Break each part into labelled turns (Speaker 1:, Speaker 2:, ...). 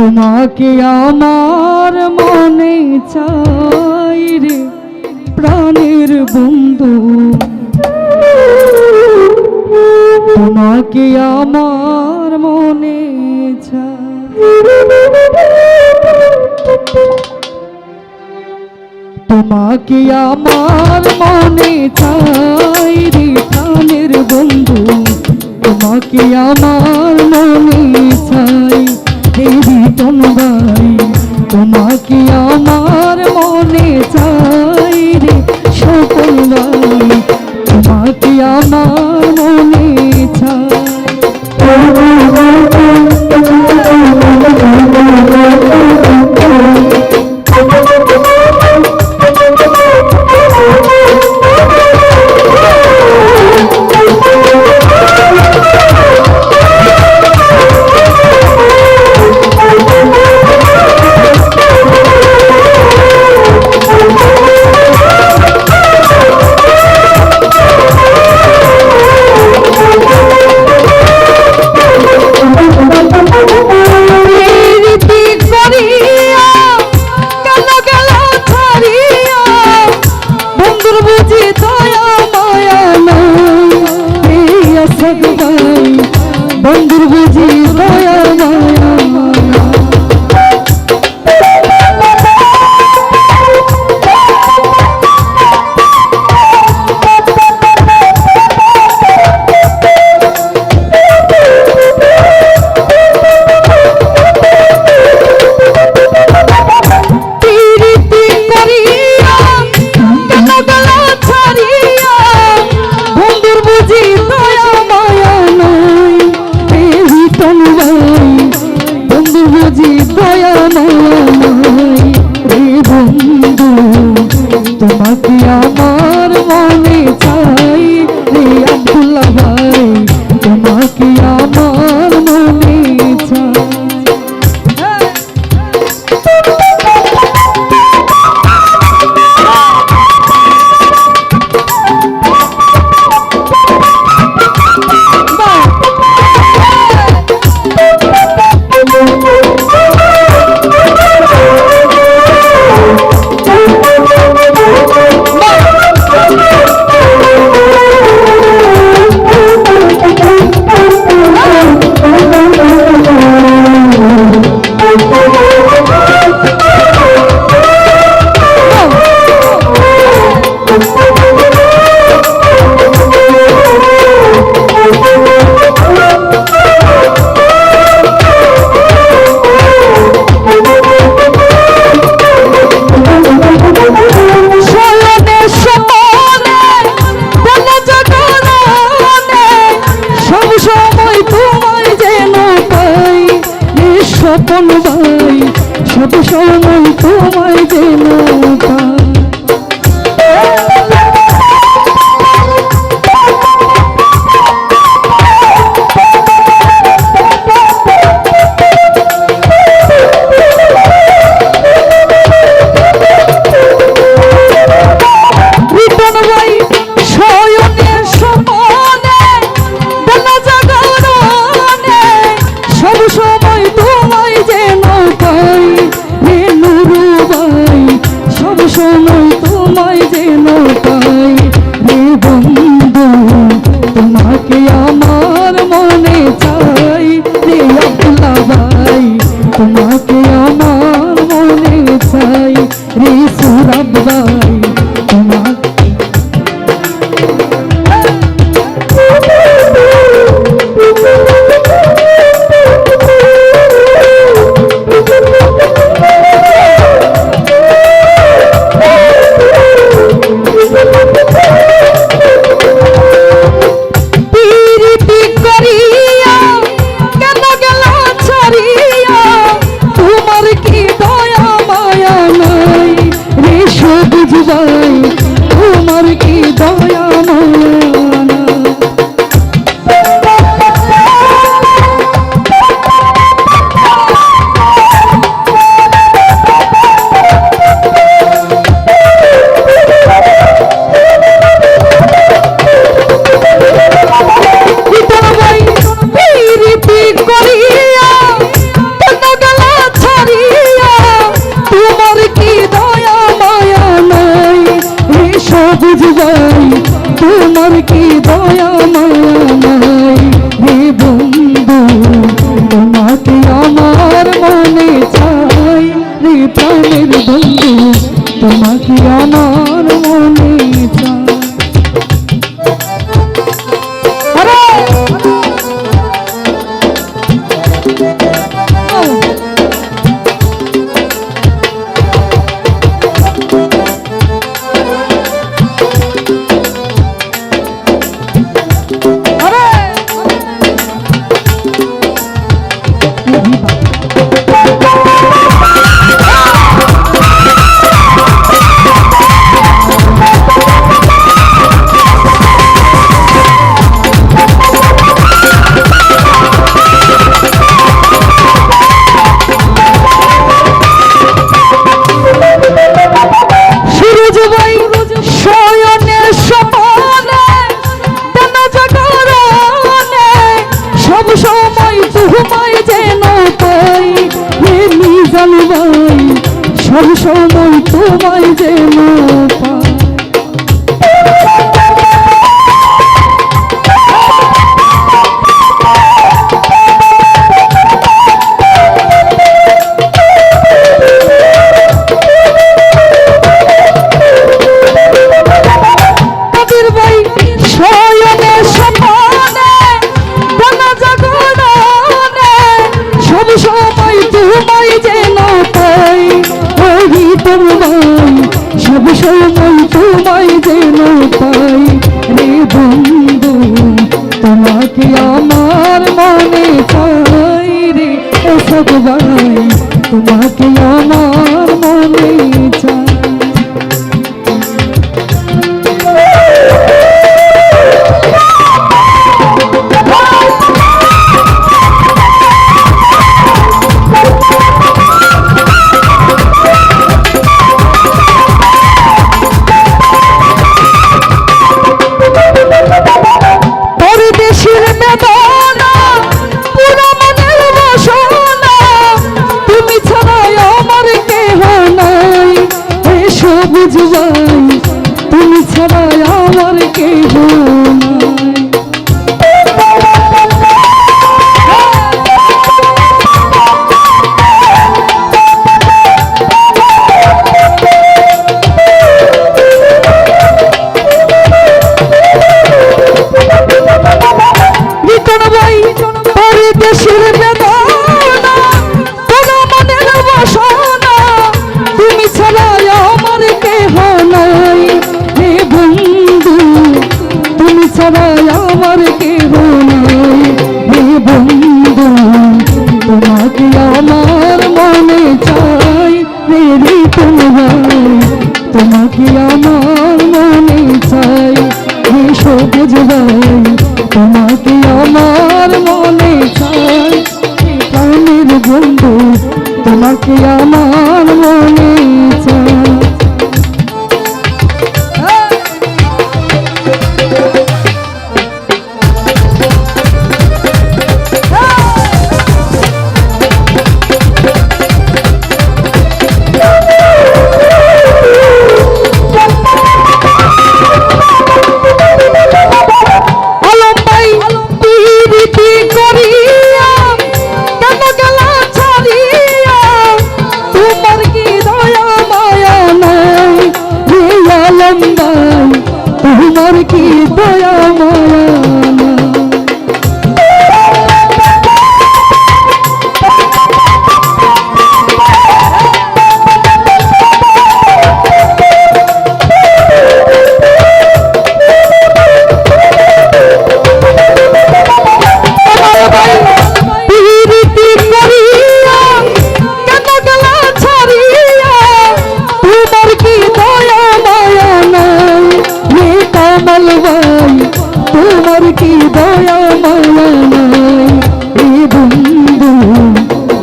Speaker 1: তোমাকে আমার মনে চাই রে প্রাণের বন্ধু, তোমাকে আমার মনে চাই। তোমাকে আমার মনে চাই রে প্রাণের বন্ধু, তোমাকে আমার মনে চাই হে রিটন ভাই, তোমাকে আমার মনে চাই রে সকল ভাই, তোমাকে আমার মনে চাই। বন্ধুর বুঝি দয়া মায়া, তোমাকে আমার মনে চাই রে আব্দুল্লাহ ভাই, তোমাকে আমার মনে চাই। স্বপন ভাই সব সময় তোমায় যেন পাই। সময় তোমায় যেন পাই রে বন্ধু, তোমাকে আমার মনে চাই রে আব্দুল্লাহ ভাই, তোমাকে আমার মনে চাই রে সুরাব ভাই, তোমাকে তোমাকে আমার মনে চাই রে প্রাণের বন্ধু তোমাকে আমার মনে চাই। সব সময় তোমায় যেন পাই। তাদের ভাই শয়নে সপনে জানা জাগরণে সব সময় তোমায় যেন পাই। সব সময় তোমায় যেন পাই রে বন্ধু তোমাকে আমার মনে চাই রে সব ভাই তোমাকে আমার মনে চাই। বুঝবাই তুমি ছাড়া আমার কেহ নাই। দেশের বেদনা কোনো মনের বাসনা তুমি ছাড়া আমার কেহ নাই হে বন্ধু তুমি ছাড়া আমার কেহ নাই হে বন্ধু তোমাকে আমার মনে চাই রে রিতম ভাই তোমাকে আমার মনে চাই হে সবুজ ভাই তোমাকে আমার মনে চাই প্রাণের বন্ধু তোমাকে আমার মনে চাই। তোমার কি দয়া মায়া তোমার কি দয়া মায়া নাই হে বন্ধু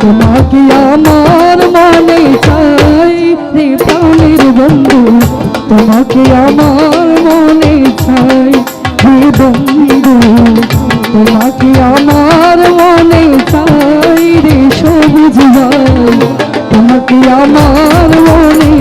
Speaker 1: তোমাকে আমার মনে চাই রে প্রাণের বন্ধু তোমাকে আমার মনে চাই হে বন্ধু তোমাকে আমার মনে চাই রে সবুজ ভাই তোমাকে আমার মনে